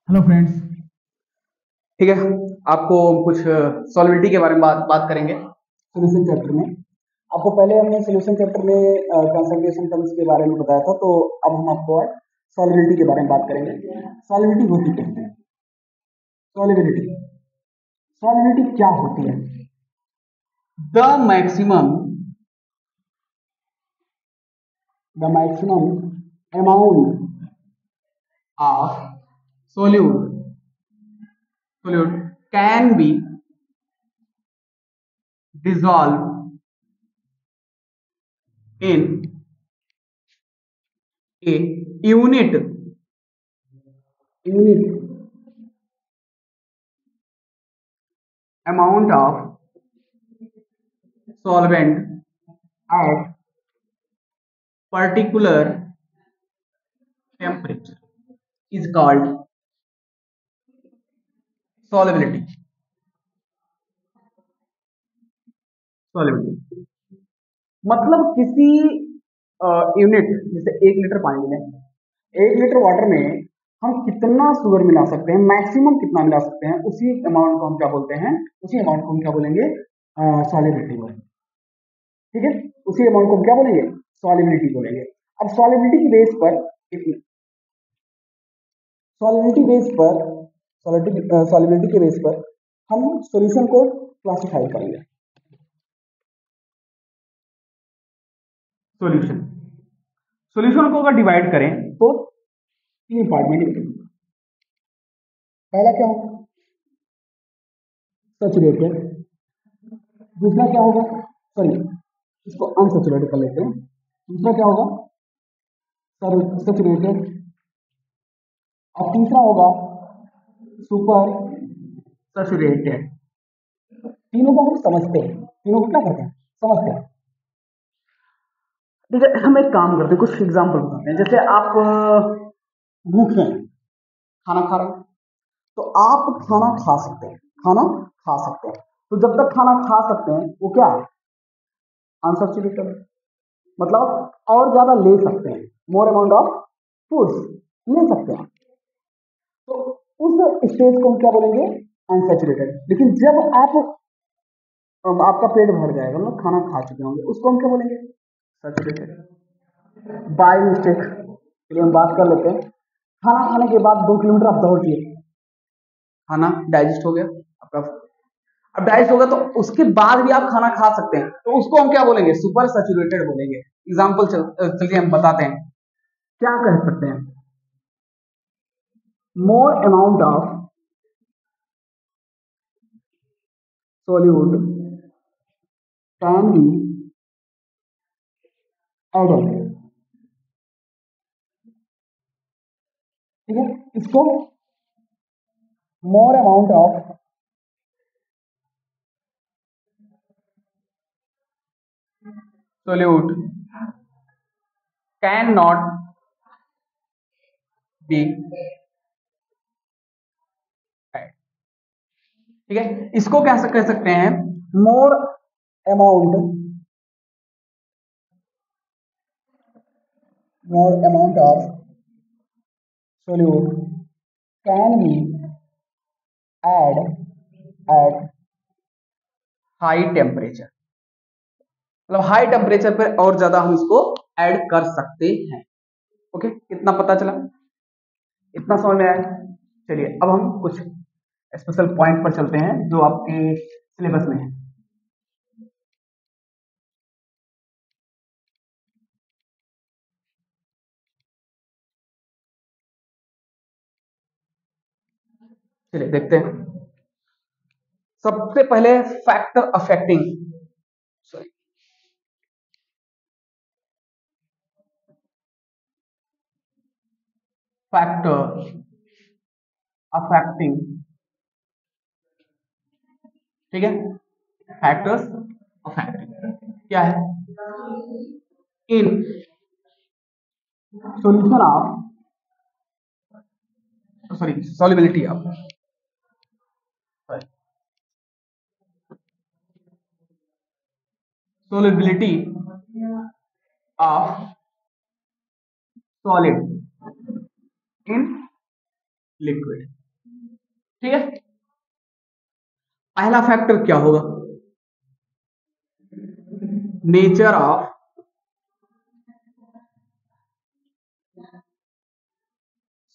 Hello friends. ठीक है। आपको कुछ सॉल्विलिटी के बारे में बात करेंगे। सोल्यूशन चैप्टर में आपको पहले हमने सोल्यूशन चैप्टर में कंसंट्रेशन टर्म्स के बारे में बताया था, तो अब हम आपको सॉल्युबिलिटी के बारे में बात करेंगे। सॉल्युबिलिटी होती क्या है? सॉल्युबिलिटी सॉल्युबिलिटी क्या होती है? The maximum the maximum amount of solute solute can be dissolve in a unit unit amount of solvent at particular temperature is called solubility. Solubility मतलब किसी यूनिट, जैसे 1 लीटर पानी लें, 1 लीटर वाटर में हम कितना शुगर मिला सकते हैं, मैक्सिमम कितना मिला सकते हैं, उसी अमाउंट को हम क्या बोलते हैं? उसी अमाउंट को हम क्या बोलेंगे? सॉल्युबिलिटी बोलेंगे। ठीक है, उसी अमाउंट को हम क्या बोलेंगे? सॉल्युबिलिटी बोलेंगे। अब सॉल्युबिलिटी के बेस पर सॉल्युबिलिटी बेस पर सॉल्युबिलिटी के बेस पर हम सॉल्यूशन को क्लासिफाई करेंगे। सॉल्यूशन सॉल्यूशन को अगर डिवाइड करें तो 3 पार्ट में डिवाइड। पहला क्या होगा? सैचुरेटेड। दूसरा क्या होगा? सॉरी, इसको अनसैचुरेटेड कर लेते हैं। दूसरा क्या होगा? सैचुरेटेड। और तीसरा होगा सुपर सैचुरेटेड। तीनों को हम समझते हैं, तीनों को क्या करते हैं? समझते हैं। ठीक है, हम एक काम करते हैं, कुछ एग्जाम्पल बताते हैं। जैसे आप भूखे हैं, खाना खा रहे हैं, तो आप खाना खा सकते हैं, खाना खा सकते हैं। तो जब तक खाना खा सकते हैं वो क्या है? अनसैचुरेटेड। मतलब और ज्यादा ले सकते हैं, मोर अमाउंट ऑफ फूड्स ले सकते हैं। तो उस स्टेज को हम क्या बोलेंगे? अनसैचुरेटेड। लेकिन जब आपका पेट भर जाएगा, मतलब खाना खा चुके होंगे, उसको हम क्या बोलेंगे? सैचुरेटेड। बाय मिस्टेक के लिए हम बात कर लेते हैं। खाना खाने के बाद 2 किलोमीटर आप दौड़ लिए, खाना डाइजेस्ट हो गया आपका। अब डाइजेस्ट होगा तो उसके बाद भी आप खाना खा सकते हैं, तो उसको हम क्या बोलेंगे? सुपर सैचुरेटेड बोलेंगे। एग्जाम्पल चलिए हम बताते हैं। क्या कह सकते हैं? More amount of solute can be added। ठीक है, इसको more amount of solute can not be. ठीक है, इसको क्या कह सकते हैं? More amount of solute can be add at high temperature, मतलब हाई टेम्परेचर पर और ज्यादा हम इसको ऐड कर सकते हैं। ओके, कितना पता चला? इतना समझ में आया? चलिए अब हम कुछ स्पेशल पॉइंट पर चलते हैं जो आपके सिलेबस में है। चलिए देखते हैं। सबसे पहले factor affecting, sorry, factor affecting. ठीक है, फैक्टर्स अफेक्टिंग क्या है? इन solution of sorry solubility of, solubility of solid in liquid. ठीक है, पहला फैक्टर क्या होगा? Nature of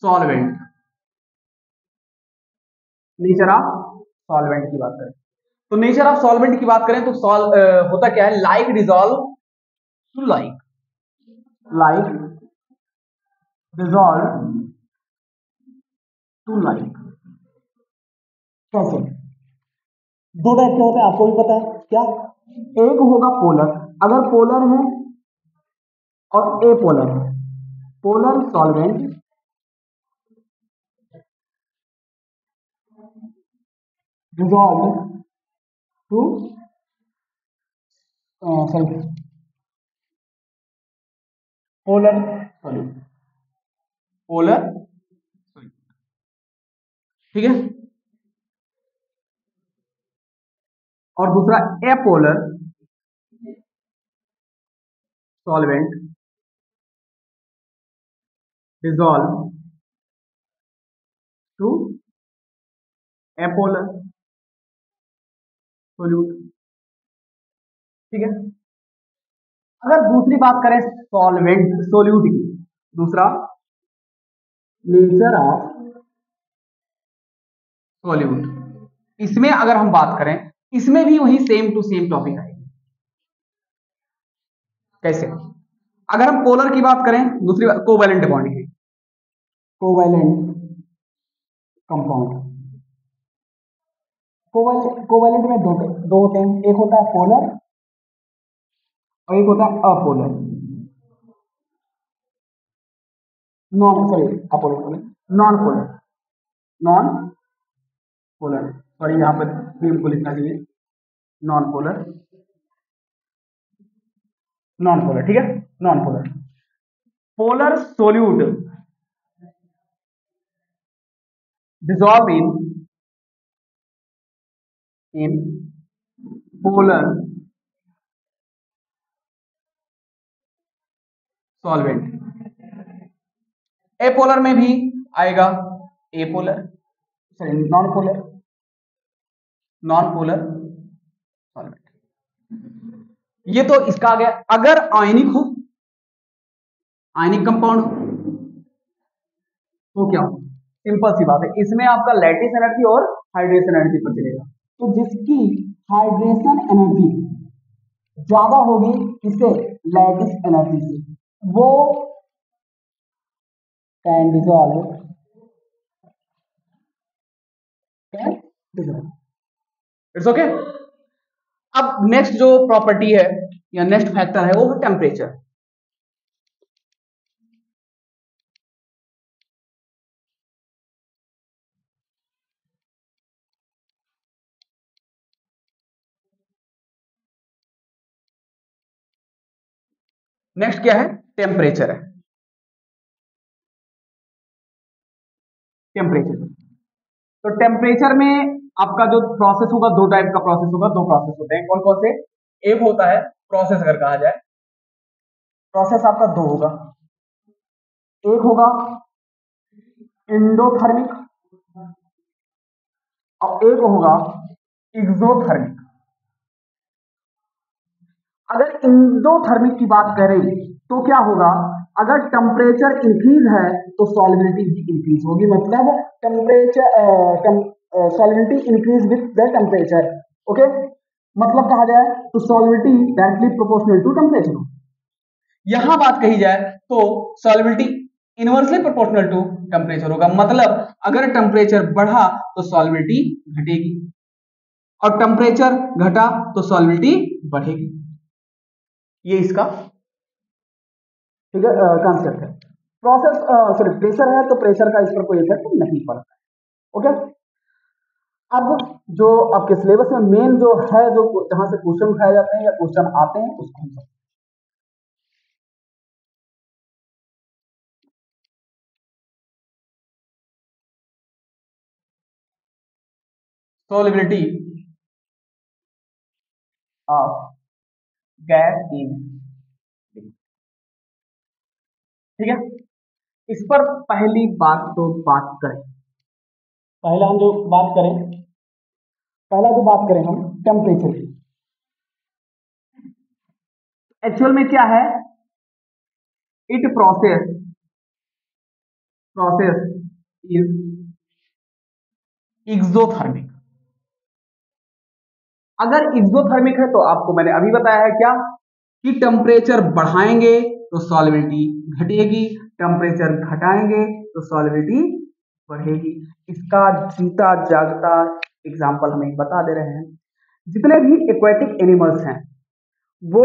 solvent. Nature of solvent की बात करें तो नेचर ऑफ सॉल्वेंट की बात करें तो होता क्या है? Like dissolve to like, like dissolve to like. कैसे? दो टाइप के होते हैं, आपको भी पता है क्या? एक होगा पोलर, अगर पोलर है, और ए पोलर है। Polar solvent dissolve to sorry polar solute, polar solute. ठीक है, और दूसरा apolar solvent dissolve to apolar solute. ठीक है, अगर दूसरी बात करें सॉल्वेंट सोल्यूट की, दूसरा नेचर ऑफ सोल्यूट, इसमें अगर हम बात करें, इसमें भी वही सेम टू सेम टॉपिक आएगी। कैसे? अगर हम पोलर की बात करें, दूसरी कोवैलेंट बॉन्ड की, कोवैलेंट कंपाउंड। कोवैलेंट में दो होते हैं, एक होता है पोलर और एक होता है apolar. Apolar non polar, non polar, sorry यहां पर भी को लिखना चाहिए नॉन पोलर, नॉन पोलर। ठीक है, non polar. Polar solute dissolve in polar solvent। Apolar में भी आएगा apolar, sorry non polar, non polar solvent. ये तो इसका आ गया। अगर आयनिक हो, आयनिक कंपाउंड हो तो क्या हो? सिंपल सी बात है, इसमें आपका लैटिस एनर्जी और हाइड्रेशन एनर्जी पर चलेगा। तो जिसकी हाइड्रेशन एनर्जी ज्यादा होगी किससे? लैटिस एनर्जी से, वो can dissolve, can dissolve. It's okay. अब नेक्स्ट जो प्रॉपर्टी है या नेक्स्ट फैक्टर है वो है टेम्परेचर। नेक्स्ट क्या है? टेम्परेचर है। टेम्परेचर, तो टेम्परेचर में आपका जो प्रोसेस होगा, दो टाइप का प्रोसेस होगा, दो प्रोसेस होते हैं। कौन कौन से? एक होता है प्रोसेस, अगर कहा जाए प्रोसेस आपका दो होगा, एक होगा इंडोथर्मिक और एक होगा एक्सोथर्मिक। अगर इंडोथर्मिक की बात करें तो क्या होगा? अगर टेम्परेचर इंक्रीज है तो सॉल्युबिलिटी भी इंक्रीज होगी, मतलब temperature solubility increase with the temperature. Okay, मतलब कहा जाए तो solubility directly proportional to temperature. यहां बात कही जाए तो solubility inversely proportional to temperature होगा, मतलब अगर टेम्परेचर बढ़ा तो सॉल्युबिलिटी घटेगी और टेम्परेचर घटा तो सॉल्युबिलिटी बढ़ेगी। ये इसका ठीक है कॉन्सेप्ट है। प्रोसेस सॉरी प्रेशर है तो प्रेशर का इस पर कोई इफेक्ट नहीं पड़ता है। ओके, अब जो आपके सिलेबस में मेन जो है, जो जहां से क्वेश्चन उठाए जाते हैं या क्वेश्चन आते हैं, उसको हम समझते हैं। solubility of gas in liquid। ठीक है, इस पर पहली बात तो बात करें पहला हम जो बात करें, पहला जो बात करें हम टेम्परेचर की, एक्चुअल में क्या है, इट प्रोसेस इज एक्सोथर्मिक। अगर एक्सोथर्मिक है तो आपको मैंने अभी बताया है क्या कि टेम्परेचर बढ़ाएंगे तो सॉल्युबिलिटी घटेगी, टेम्परेचर घटाएंगे तो सॉल्युबिलिटी बढ़ेगी। इसका जीता जागता एग्जाम्पल हम एक बता दे रहे हैं। जितने भी एक्वेटिक एनिमल्स हैं वो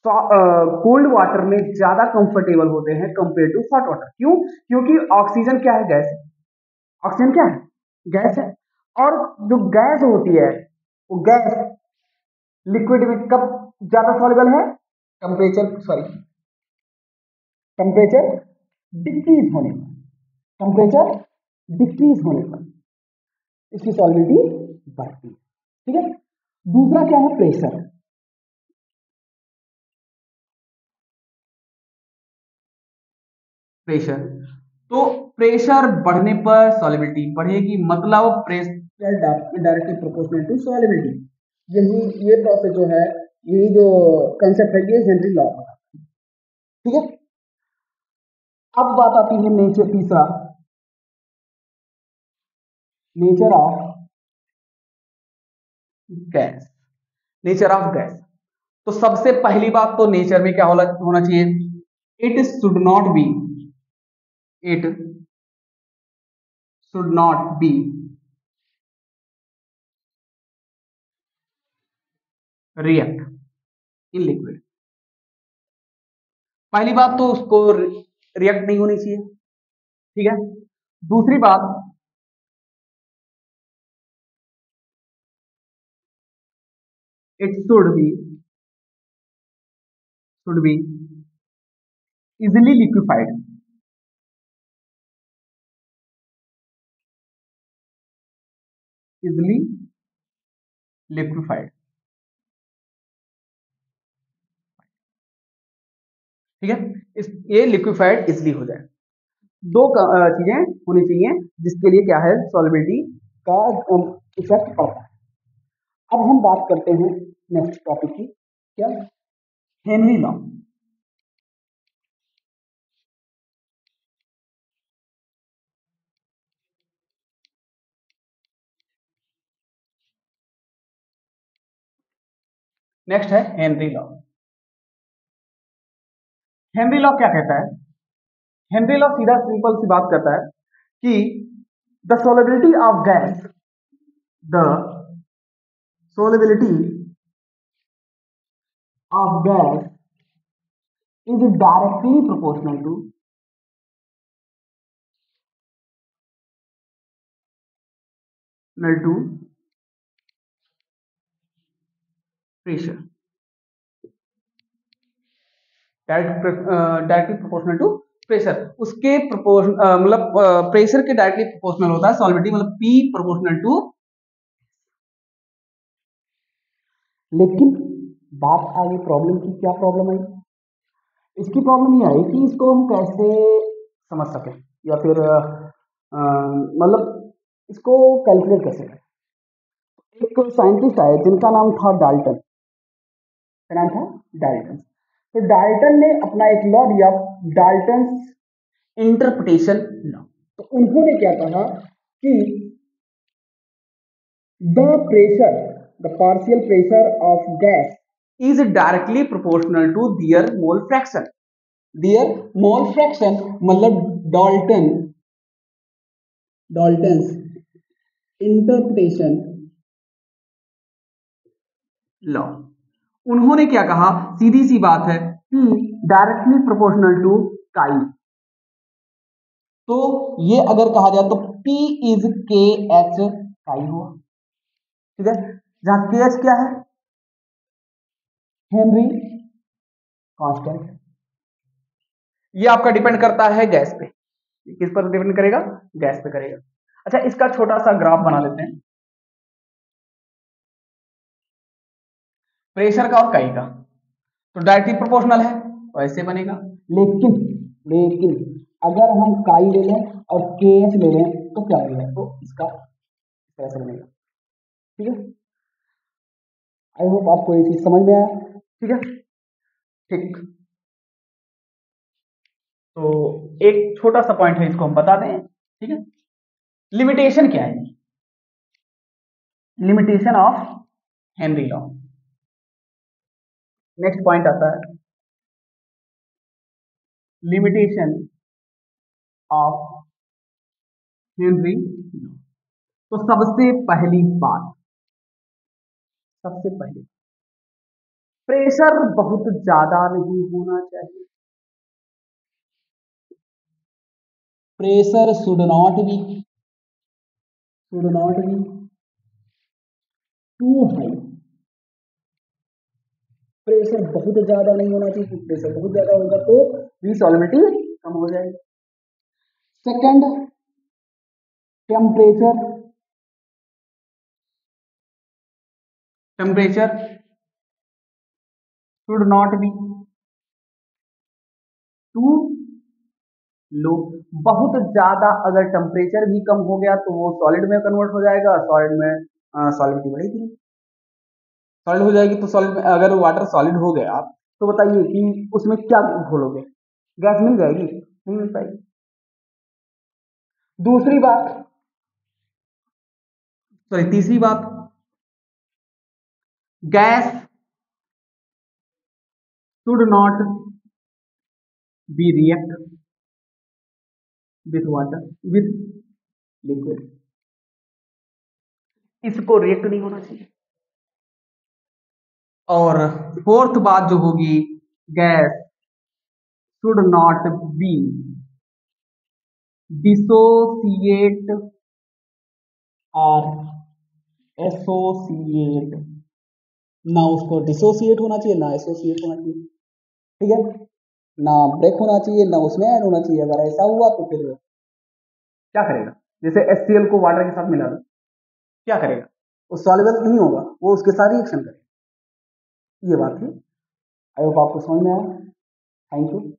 कोल्ड वाटर में ज्यादा कंफर्टेबल होते हैं कंपेयर टू हॉट वाटर। क्यों? क्योंकि ऑक्सीजन क्या है, गैस है। ऑक्सीजन क्या है, गैस है। और जो गैस होती है वो गैस लिक्विड में कब ज्यादा सॉल्युबल है, टेम्परेचर डिक्रीज होने पर, टेम्परेचर डिक्रीज होने पर इसकी सॉल्युबिलिटी बढ़ती है। ठीक है। दूसरा क्या है, प्रेशर। प्रेशर, तो प्रेशर बढ़ने पर सॉल्युबिलिटी बढ़ेगी, मतलब pressure directly proportional to solubility. ये प्रोसेस जो है, यही जो कंसेप्ट है, ये हेनरी लॉ का। ठीक है। अब बात आती है नेचर, तीसरा nature of gas. Nature of gas, तो सबसे पहली बात तो नेचर में क्या होना चाहिए, it should not B react in liquid. पहली बात तो उसको रिएक्ट नहीं होनी चाहिए। ठीक है। दूसरी बात, it should be easily liquefied. Easily liquefied. ठीक है। ये लिक्विफाइड इजिली हो जाए। दो चीजें होनी चाहिए जिसके लिए क्या है, सॉल्युबिलिटी का इफेक्ट पड़ता है। अब हम बात करते हैं नेक्स्ट टॉपिक की, क्या, हेनरी लॉ। नेक्स्ट है हेनरी लॉ। हेनरी लॉ क्या कहता है, हेनरी लॉ सीधा सिंपल सी बात कहता है कि the solubility of gas is directly proportional to pressure, directly proportional to pressure. उसके मतलब प्रेशर के डायरेक्टली प्रोपोर्शनल होता है सॉल्युबिलिटी, मतलब P प्रोपोर्शनल टू। लेकिन बात आ गई प्रॉब्लम की, क्या प्रॉब्लम आई, इसकी प्रॉब्लम ये आई कि इसको हम कैसे समझ सकें या फिर मतलब इसको कैलकुलेट कैसे करें। एक साइंटिस्ट आए जिनका नाम था डाल्टन। क्या नाम था, डाल्टन। तो डाल्टन ने अपना एक लॉ दिया, डाल्टन इंटरप्रिटेशन लॉ। तो उन्होंने क्या कहा कि the partial pressure of gas is directly proportional to their mole fraction. Their mole fraction मतलब डाल्टन्स इंटरप्रिटेशन लॉ। उन्होंने क्या कहा, सीधी सी बात है, P डायरेक्टली प्रोपोर्शनल टू काई। तो ये अगर कहा जाए तो P इज के एच काई हुआ। ठीक है। जहां के एच क्या है, हेनरी कांस्टेंट। ये आपका डिपेंड करता है गैस पे, किस पर डिपेंड करेगा, गैस पे करेगा। अच्छा, इसका छोटा सा ग्राफ बना लेते हैं, प्रेशर का और काई का। तो डायरेक्टली प्रोपोर्शनल है तो ऐसे बनेगा, लेकिन अगर हम काई ले लें और के एच ले लें तो क्या बनेगा, तो इसका कैसे बनेगा। ठीक है, आई होप आपको ये चीज समझ में आया। ठीक है, ठीक। तो एक छोटा सा पॉइंट है, इसको हम बता दें। ठीक है, लिमिटेशन क्या है, limitation of Henry law. Next point आता है लिमिटेशन ऑफ हेनरी लॉ। तो सबसे पहली बात, सबसे पहले प्रेशर बहुत ज्यादा नहीं होना चाहिए। Pressure should not be too high. Pressure बहुत ज्यादा नहीं होना चाहिए, प्रेशर बहुत ज्यादा होगा तो भी सॉल्युबिलिटी कम हो जाएगी। Second, temperature should not be too low. बहुत ज्यादा अगर टेम्परेचर भी कम हो गया तो वो सॉलिड में कन्वर्ट हो जाएगा, सॉलिड में सॉलिडिटी बढ़ेगी नहीं, सॉलिड हो जाएगी। तो सॉलिड में अगर वाटर सॉलिड हो गया तो बताइए कि उसमें क्या घोलोगे, गैस मिल जाएगी? नहीं मिल पाएगी। दूसरी बात, सॉरी तीसरी बात, gas should not B react with water with liquid. इसको रिएक्ट नहीं होना चाहिए। और फोर्थ बात जो होगी, gas should not B dissociate और एसोसिएट, ना उसको डिसोसिएट होना चाहिए ना एसोसिएट होना चाहिए। ठीक है, ना ब्रेक होना चाहिए ना उसमें ऐड होना चाहिए। अगर ऐसा हुआ तो फिर क्या करेगा, जैसे HCl को वाटर के साथ मिला दो, क्या करेगा? वो सॉल्युबल नहीं होगा, वो उसके साथ रिएक्शन करेगा। ये बात है। आई होप आपको समझ में आया। Thank you.